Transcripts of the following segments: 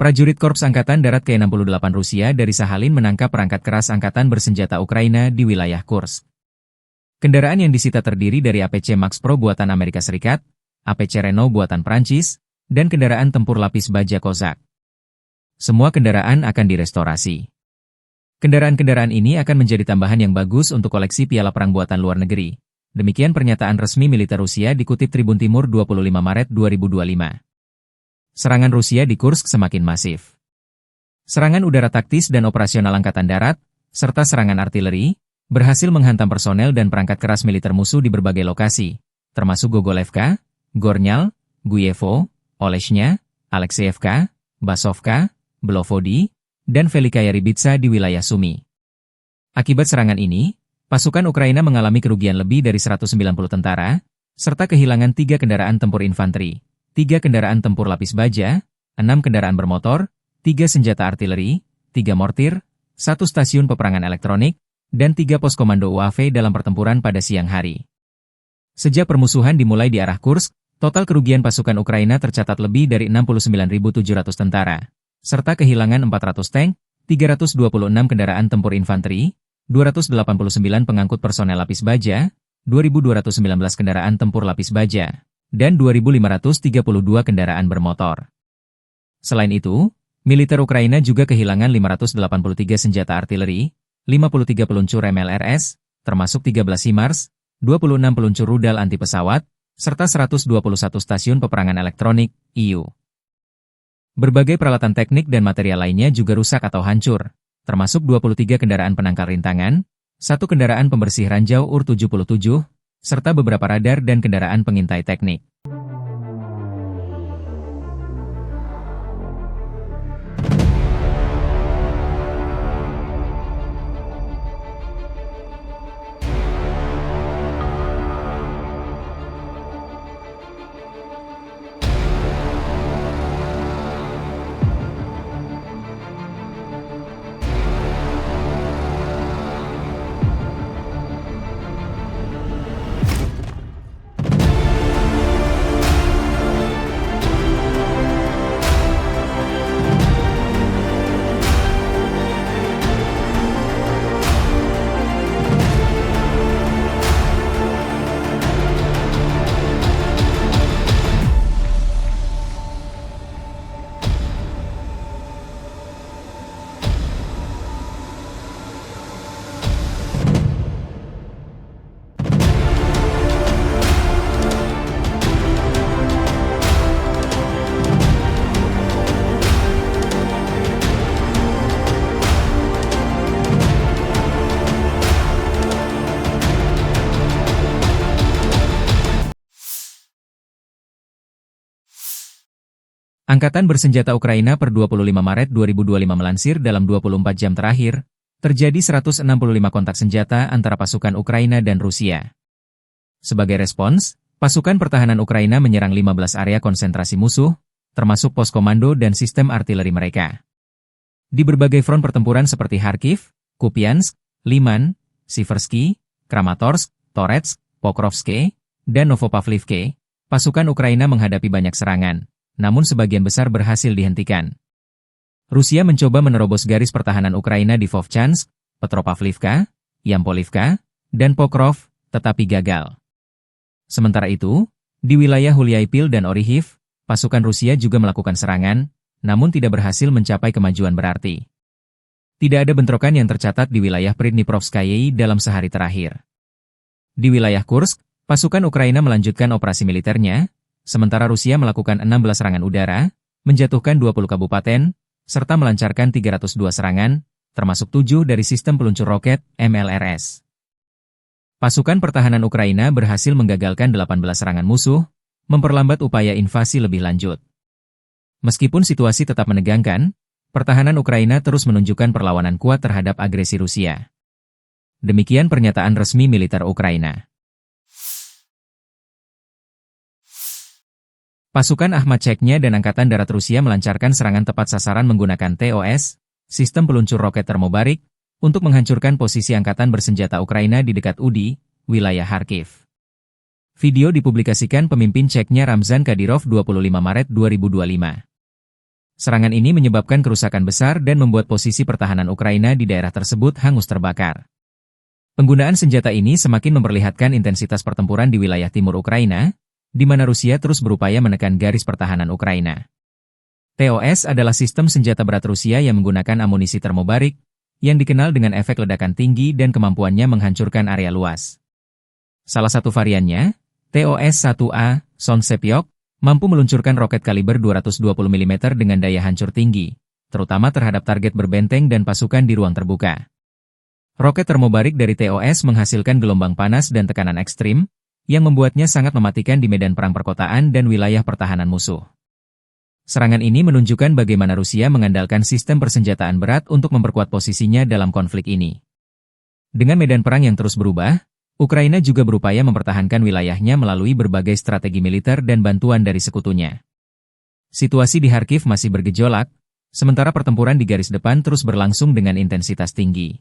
Prajurit Korps Angkatan Darat ke-68 Rusia dari Sakhalin menangkap perangkat keras angkatan bersenjata Ukraina di wilayah Kursk. Kendaraan yang disita terdiri dari APC Max Pro buatan Amerika Serikat, APC Renault buatan Prancis, dan kendaraan tempur lapis baja Kozak. Semua kendaraan akan direstorasi. Kendaraan-kendaraan ini akan menjadi tambahan yang bagus untuk koleksi piala perang buatan luar negeri. Demikian pernyataan resmi militer Rusia dikutip Tribun Timur 25 Maret 2025. Serangan Rusia di Kursk semakin masif. Serangan udara taktis dan operasional Angkatan Darat, serta serangan artileri, berhasil menghantam personel dan perangkat keras militer musuh di berbagai lokasi, termasuk Gogolevka, Gornyal, Guyevo, Oleshnya, Alexeyevka, Basovka, Belovody, dan Velikaya Ribitsa di wilayah Sumy. Akibat serangan ini, pasukan Ukraina mengalami kerugian lebih dari 190 tentara, serta kehilangan 3 kendaraan tempur infanteri, 3 kendaraan tempur lapis baja, 6 kendaraan bermotor, 3 senjata artileri, 3 mortir, 1 stasiun peperangan elektronik, dan 3 pos komando UAV dalam pertempuran pada siang hari. Sejak permusuhan dimulai di arah Kursk, total kerugian pasukan Ukraina tercatat lebih dari 69.700 tentara, serta kehilangan 400 tank, 326 kendaraan tempur infanteri, 289 pengangkut personel lapis baja, 2.219 kendaraan tempur lapis baja, dan 2.532 kendaraan bermotor. Selain itu, militer Ukraina juga kehilangan 583 senjata artileri, 53 peluncur MLRS, termasuk 13 HIMARS, 26 peluncur rudal anti pesawat, serta 121 stasiun peperangan elektronik, EU. Berbagai peralatan teknik dan material lainnya juga rusak atau hancur, termasuk 23 kendaraan penangkal rintangan, 1 kendaraan pembersih ranjau UR-77, serta beberapa radar dan kendaraan pengintai teknik. Angkatan bersenjata Ukraina per 25 Maret 2025 melansir dalam 24 jam terakhir, terjadi 165 kontak senjata antara pasukan Ukraina dan Rusia. Sebagai respons, pasukan pertahanan Ukraina menyerang 15 area konsentrasi musuh, termasuk pos komando dan sistem artileri mereka. Di berbagai front pertempuran seperti Kharkiv, Kupiansk, Liman, Siversky, Kramatorsk, Toretsk, Pokrovske, dan Novopavlivke, pasukan Ukraina menghadapi banyak serangan, namun sebagian besar berhasil dihentikan. Rusia mencoba menerobos garis pertahanan Ukraina di Vovchansk, Petropavlivka, Yampolivka, dan Pokrov, tetapi gagal. Sementara itu, di wilayah Hulyapil dan Orihiv, pasukan Rusia juga melakukan serangan, namun tidak berhasil mencapai kemajuan berarti. Tidak ada bentrokan yang tercatat di wilayah Pridniprovskaya dalam sehari terakhir. Di wilayah Kursk, pasukan Ukraina melanjutkan operasi militernya, sementara Rusia melakukan 16 serangan udara, menjatuhkan 20 kabupaten, serta melancarkan 302 serangan, termasuk 7 dari sistem peluncur roket MLRS. Pasukan pertahanan Ukraina berhasil menggagalkan 18 serangan musuh, memperlambat upaya invasi lebih lanjut. Meskipun situasi tetap menegangkan, pertahanan Ukraina terus menunjukkan perlawanan kuat terhadap agresi Rusia. Demikian pernyataan resmi militer Ukraina. Pasukan Ahmad Chechnya dan Angkatan Darat Rusia melancarkan serangan tepat sasaran menggunakan TOS, sistem peluncur roket termobarik, untuk menghancurkan posisi angkatan bersenjata Ukraina di dekat Udi, wilayah Kharkiv. Video dipublikasikan pemimpin Chechnya Ramzan Kadyrov 25 Maret 2025. Serangan ini menyebabkan kerusakan besar dan membuat posisi pertahanan Ukraina di daerah tersebut hangus terbakar. Penggunaan senjata ini semakin memperlihatkan intensitas pertempuran di wilayah timur Ukraina, di mana Rusia terus berupaya menekan garis pertahanan Ukraina. TOS adalah sistem senjata berat Rusia yang menggunakan amunisi termobarik, yang dikenal dengan efek ledakan tinggi dan kemampuannya menghancurkan area luas. Salah satu variannya, TOS-1A, Sonsepyok, mampu meluncurkan roket kaliber 220 mm dengan daya hancur tinggi, terutama terhadap target berbenteng dan pasukan di ruang terbuka. Roket termobarik dari TOS menghasilkan gelombang panas dan tekanan ekstrim, yang membuatnya sangat mematikan di medan perang perkotaan dan wilayah pertahanan musuh. Serangan ini menunjukkan bagaimana Rusia mengandalkan sistem persenjataan berat untuk memperkuat posisinya dalam konflik ini. Dengan medan perang yang terus berubah, Ukraina juga berupaya mempertahankan wilayahnya melalui berbagai strategi militer dan bantuan dari sekutunya. Situasi di Kharkiv masih bergejolak, sementara pertempuran di garis depan terus berlangsung dengan intensitas tinggi.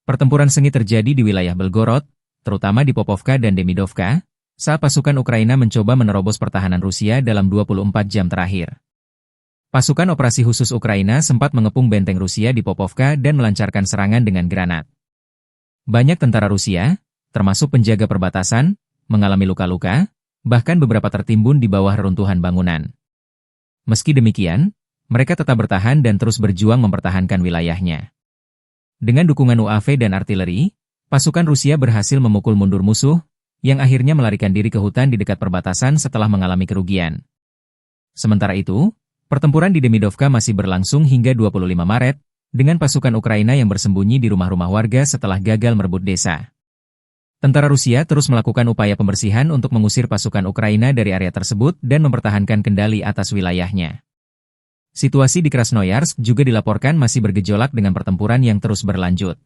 Pertempuran sengit terjadi di wilayah Belgorod, terutama di Popovka dan Demidovka, saat pasukan Ukraina mencoba menerobos pertahanan Rusia dalam 24 jam terakhir. Pasukan operasi khusus Ukraina sempat mengepung benteng Rusia di Popovka dan melancarkan serangan dengan granat. Banyak tentara Rusia, termasuk penjaga perbatasan, mengalami luka-luka, bahkan beberapa tertimbun di bawah reruntuhan bangunan. Meski demikian, mereka tetap bertahan dan terus berjuang mempertahankan wilayahnya. Dengan dukungan UAV dan artileri, pasukan Rusia berhasil memukul mundur musuh, yang akhirnya melarikan diri ke hutan di dekat perbatasan setelah mengalami kerugian. Sementara itu, pertempuran di Demidovka masih berlangsung hingga 25 Maret, dengan pasukan Ukraina yang bersembunyi di rumah-rumah warga setelah gagal merebut desa. Tentara Rusia terus melakukan upaya pembersihan untuk mengusir pasukan Ukraina dari area tersebut dan mempertahankan kendali atas wilayahnya. Situasi di Krasnoyarsk juga dilaporkan masih bergejolak dengan pertempuran yang terus berlanjut.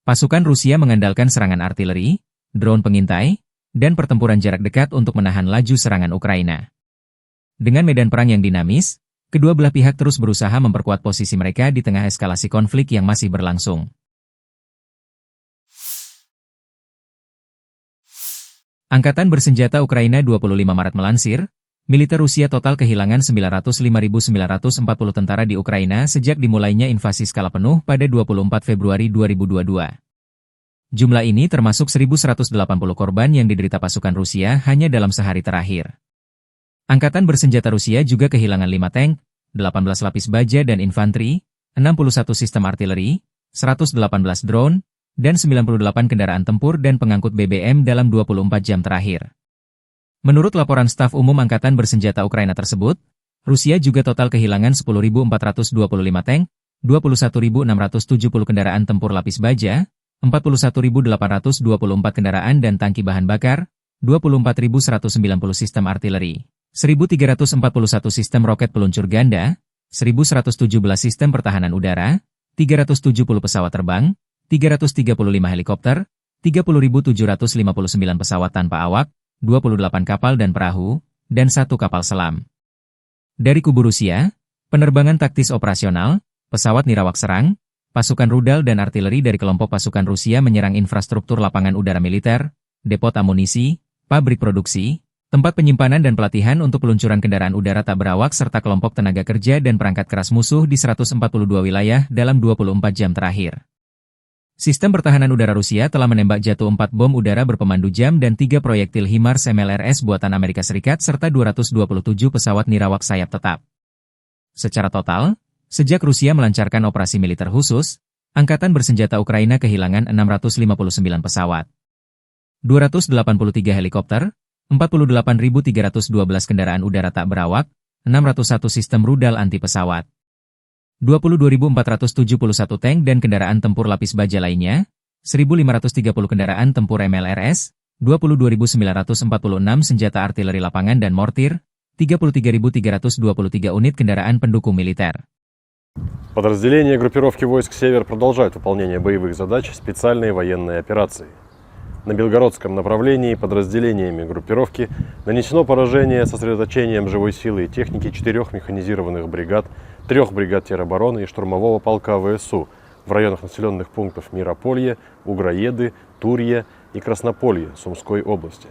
Pasukan Rusia mengandalkan serangan artileri, drone pengintai, dan pertempuran jarak dekat untuk menahan laju serangan Ukraina. Dengan medan perang yang dinamis, kedua belah pihak terus berusaha memperkuat posisi mereka di tengah eskalasi konflik yang masih berlangsung. Angkatan bersenjata Ukraina 25 Maret melansir, militer Rusia total kehilangan 905.940 tentara di Ukraina sejak dimulainya invasi skala penuh pada 24 Februari 2022. Jumlah ini termasuk 1.180 korban yang diderita pasukan Rusia hanya dalam sehari terakhir. Angkatan bersenjata Rusia juga kehilangan 5 tank, 18 lapis baja dan infanteri, 61 sistem artileri, 118 drone, dan 98 kendaraan tempur dan pengangkut BBM dalam 24 jam terakhir. Menurut laporan staf umum Angkatan Bersenjata Ukraina tersebut, Rusia juga total kehilangan 10.425 tank, 21.670 kendaraan tempur lapis baja, 41.824 kendaraan dan tangki bahan bakar, 24.190 sistem artileri, 1.341 sistem roket peluncur ganda, 1.117 sistem pertahanan udara, 370 pesawat terbang, 335 helikopter, 30.759 pesawat tanpa awak, 28 kapal dan perahu, dan 1 kapal selam. Dari kubu Rusia, penerbangan taktis operasional, pesawat nirawak serang, pasukan rudal dan artileri dari kelompok pasukan Rusia menyerang infrastruktur lapangan udara militer, depot amunisi, pabrik produksi, tempat penyimpanan dan pelatihan untuk peluncuran kendaraan udara tak berawak serta kelompok tenaga kerja dan perangkat keras musuh di 142 wilayah dalam 24 jam terakhir. Sistem pertahanan udara Rusia telah menembak jatuh 4 bom udara berpemandu jam dan 3 proyektil HIMARS MLRS buatan Amerika Serikat serta 227 pesawat nirawak sayap tetap. Secara total, sejak Rusia melancarkan operasi militer khusus, Angkatan Bersenjata Ukraina kehilangan 659 pesawat, 283 helikopter, 48.312 kendaraan udara tak berawak, 601 sistem rudal anti pesawat, 22.471 tank dan kendaraan tempur lapis baja lainnya, 1.530 kendaraan tempur MLRS, 22.946 senjata artileri lapangan dan mortir, 33.323 unit kendaraan pendukung militer. Подразделения группировки войск «Север» продолжают выполнение боевых задач специальной военной операции. На Белгородском направлении подразделениями группировки нанесено поражение сосредоточением живой силы и техники 4 механизированных бригад, 3 бригад теробороны и штурмового полка ВСУ в районах населенных пунктов Мирополье, Угроеды, Турье и Краснополье Сумской области.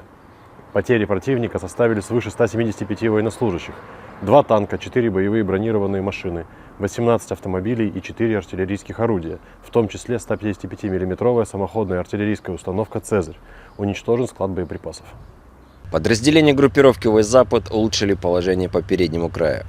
Потери противника составили свыше 175 военнослужащих, 2 танка, 4 боевые бронированные машины, 18 автомобилей и 4 артиллерийских орудия, в том числе 155-мм самоходная артиллерийская установка «Цезарь». Уничтожен склад боеприпасов. Подразделения группировки войск «Запад» улучшили положение по переднему краю.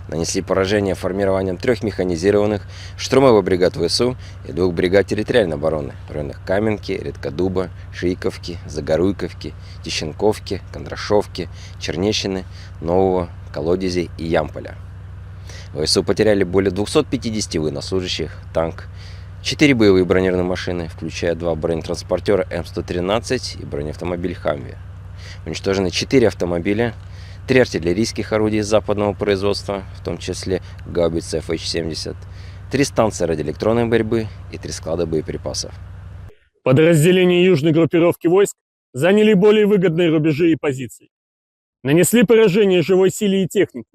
Нанесли поражение формированием 3 механизированных штурмовых бригад ВСУ и 2 бригад территориальной обороны в районах Каменки, Редкодуба, Шийковки, Загоруйковки, Тищенковки, Кондрашовки, Чернещины, Нового, Колодезей и Ямполя. ВСУ потеряли более 250 военнослужащих, танк, 4 боевые бронированные машины, включая 2 бронетранспортера М113 и бронеавтомобиль «Хамви». Уничтожены 4 автомобиля, 3 артиллерийских орудия западного производства, в том числе гаубица FH-70, 3 станции радиоэлектронной борьбы и 3 склада боеприпасов. Подразделения южной группировки войск заняли более выгодные рубежи и позиции. Нанесли поражение живой силе и технике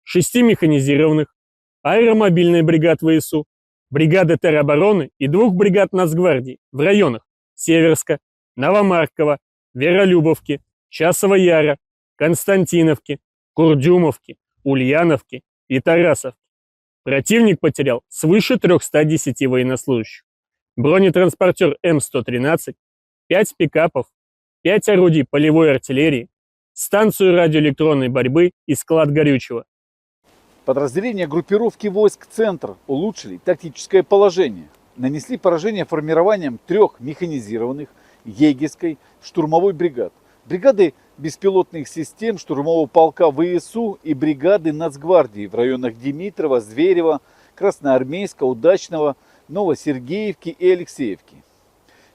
6 механизированных, аэромобильной бригад ВСУ, бригады теробороны и 2 бригад Нацгвардии в районах Северска, Новомарково, Веролюбовки, Часова Яра, Константиновки, Курдюмовки, Ульяновки и Тарасовки. Противник потерял свыше 310 военнослужащих. Бронетранспортер М113, 5 пикапов, 5 орудий полевой артиллерии, станцию радиоэлектронной борьбы и склад горючего. Подразделения группировки войск «Центр» улучшили тактическое положение. Нанесли поражение формированием 3 механизированных егерской штурмовой бригад, бригады беспилотных систем штурмового полка ВСУ и бригады Нацгвардии в районах Димитрова, Зверева, Красноармейска, Удачного, Новосергеевки и Алексеевки.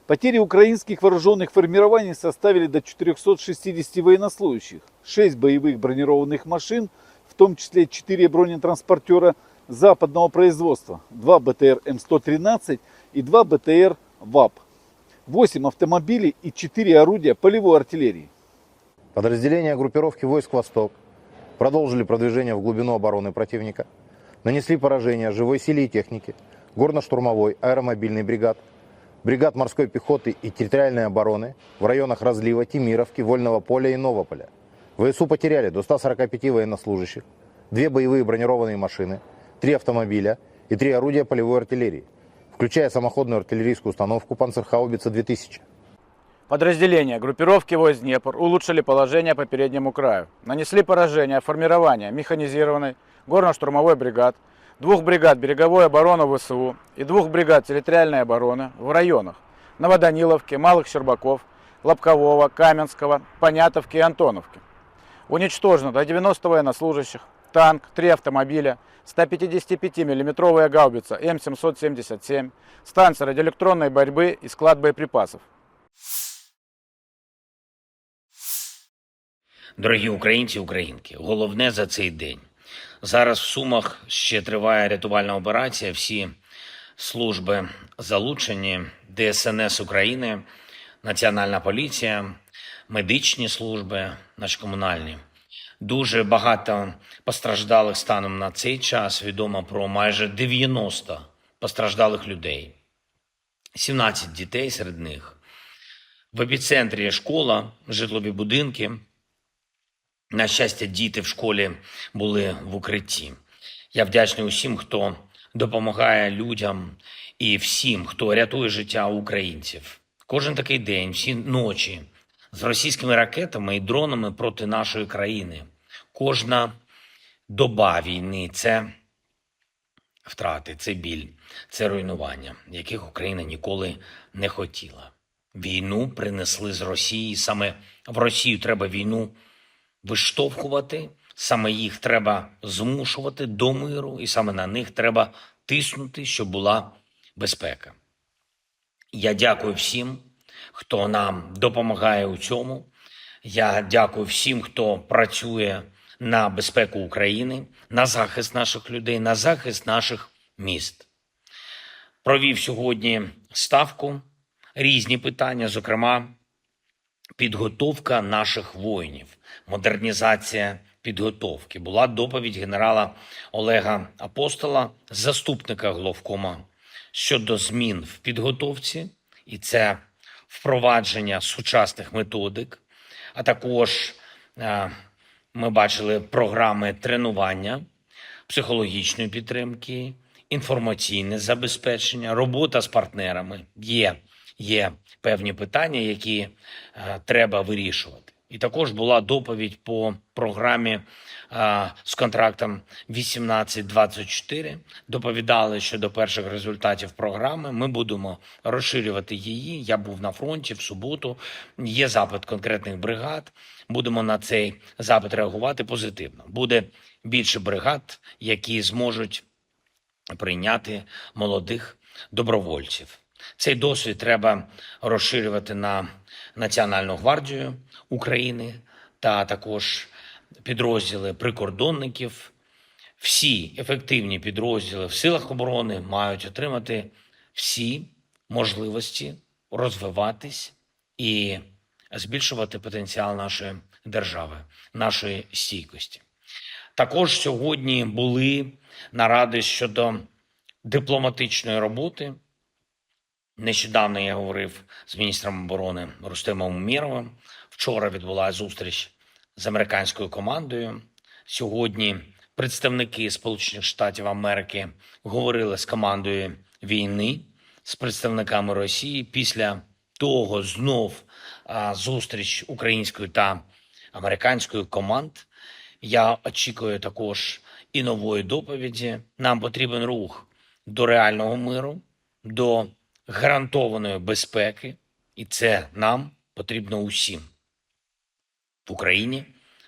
Потери украинских вооруженных формирований составили до 460 военнослужащих, 6 боевых бронированных машин, в том числе 4 бронетранспортера западного производства, 2 БТР М113 и 2 БТР ВАП, 8 автомобилей и 4 орудия полевой артиллерии. Подразделения группировки войск «Восток» продолжили продвижение в глубину обороны противника, нанесли поражение живой силе и технике, горно-штурмовой, аэромобильной бригад, бригад морской пехоты и территориальной обороны в районах Разлива, Тимировки, Вольного поля и Новополя. ВСУ потеряли до 145 военнослужащих, 2 боевые бронированные машины, 3 автомобиля и 3 орудия полевой артиллерии, включая самоходную артиллерийскую установку «Панцерхаубица-2000». Подразделения группировки войск «Днепр» улучшили положение по переднему краю. Нанесли поражение формирования механизированной горно-штурмовой бригад, 2 бригад береговой обороны ВСУ и 2 бригад территориальной обороны в районах Новоданиловки, Малых Щербаков, Лобкового, Каменского, Понятовки и Антоновки. Уничтожено до 90 военнослужащих, танк, 3 автомобиля, 155-мм гаубица М777, станция радиоэлектронной борьбы и склад боеприпасов. Дорогі українці і українки, головне за цей день. Зараз в Сумах ще триває рятувальна операція, всі служби залучені, ДСНС України, Національна поліція, медичні служби, наші комунальні. Дуже багато постраждалих станом на цей час, відомо про майже 90 постраждалих людей. 17 дітей серед них. В епіцентрі школа, житлові будинки. На щастя, діти в школі були в укритті. Я вдячний усім, хто допомагає людям і всім, хто рятує життя українців. Кожен такий день, всі ночі з російськими ракетами і дронами проти нашої країни. Кожна доба війни – це втрати, це біль, це руйнування, яких Україна ніколи не хотіла. Війну принесли з Росії, саме в Росію треба війну виштовхувати, саме їх треба змушувати до миру, і саме на них треба тиснути, щоб була безпека. Я дякую всім, хто нам допомагає у цьому. Я дякую всім, хто працює на безпеку України, на захист наших людей, на захист наших міст. Провів сьогодні ставку, різні питання, зокрема, підготовка наших воїнів, модернізація підготовки. Була доповідь генерала Олега Апостола, заступника главкома, щодо змін в підготовці, і це впровадження сучасних методик, а також ми бачили програми тренування, психологічної підтримки, інформаційне забезпечення, робота з партнерами. Є певні питання, які треба вирішувати. І також була доповідь по програмі з контрактом 18-24. Доповідали щодо перших результатів програми. Ми будемо розширювати її. Я був на фронті в суботу. Є запит конкретних бригад. Будемо на цей запит реагувати позитивно. Буде більше бригад, які зможуть прийняти молодих добровольців. Цей досвід треба розширювати на Національну гвардію України та також підрозділи прикордонників. Всі ефективні підрозділи в силах оборони мають отримати всі можливості розвиватись і збільшувати потенціал нашої держави, нашої стійкості. Також сьогодні були наради щодо дипломатичної роботи. Нещодавно я говорив з міністром оборони Рустемом Умєровим. Вчора відбулася зустріч з американською командою. Сьогодні представники Сполучених Штатів Америки говорили з командою війни, з представниками Росії. Після того знов зустріч української та американської команд. Я очікую також і нової доповіді. Нам потрібен рух до реального миру, до гарантованої безпеки, і це нам потрібно усім. В Україні,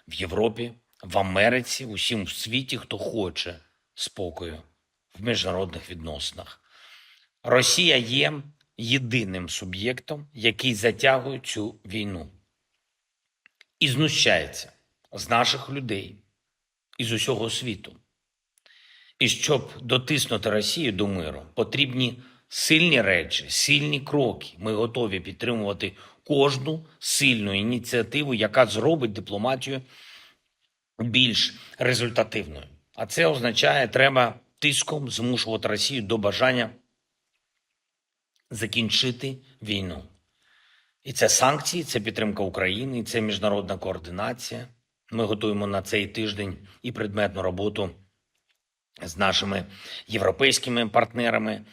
в Європі, в Америці, усім в світі, хто хоче спокою в міжнародних відносинах. Росія є єдиним суб'єктом, який затягує цю війну і знущається з наших людей і з усього світу. І щоб дотиснути Росію до миру, потрібні сильні речі, сильні кроки. Ми готові підтримувати кожну сильну ініціативу, яка зробить дипломатію більш результативною. А це означає, треба тиском змушувати Росію до бажання закінчити війну. І це санкції, це підтримка України, і це міжнародна координація. Ми готуємо на цей тиждень і предметну роботу з нашими європейськими партнерами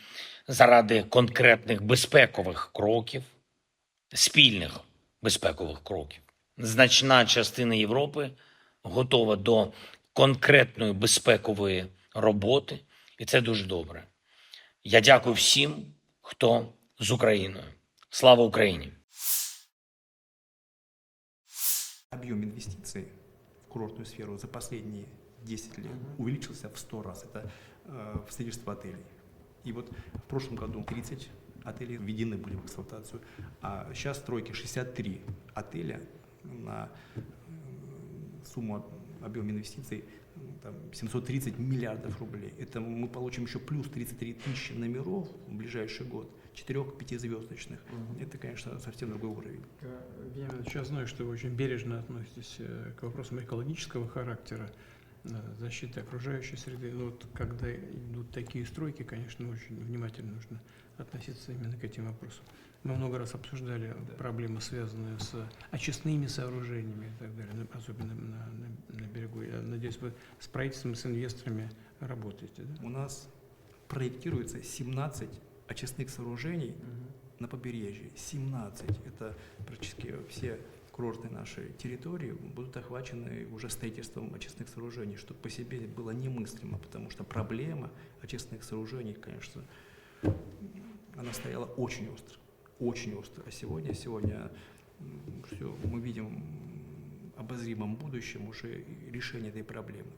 заради конкретних безпекових кроків, спільних безпекових кроків. Значна частина Європи готова до конкретної безпекової роботи, і це дуже добре. Я дякую всім, хто з Україною. Слава Україні! Объем инвестиций в курортную сферу за последние 10 лет увеличился в 100 раз. Это в содержательство отелей. И вот в прошлом году 30 отелей введены были в эксплуатацию, а сейчас стройки 63 отеля на сумму объема инвестиций там, 730 миллиардов рублей. Это мы получим еще плюс 33 тысячи номеров в ближайший год, 4-5-звездочных. Это, конечно, совсем другой уровень. Вениамин, я знаю, что вы очень бережно относитесь к вопросам экологического характера, защиты окружающей среды. Но вот когда идут такие стройки, конечно, очень внимательно нужно относиться именно к этим вопросам. Мы много раз обсуждали проблемы, связанные с очистными сооружениями и так далее, особенно на берегу. Я надеюсь, вы с правительством, с инвесторами работаете. Да? У нас проектируется 17 очистных сооружений на побережье. 17. Это практически все курортные наши территории будут охвачены уже строительством очистных сооружений, что по себе было немыслимо, потому что проблема очистных сооружений, конечно, она стояла очень остро. Очень остро. А сегодня все, мы видим в обозримом будущем уже решение этой проблемы.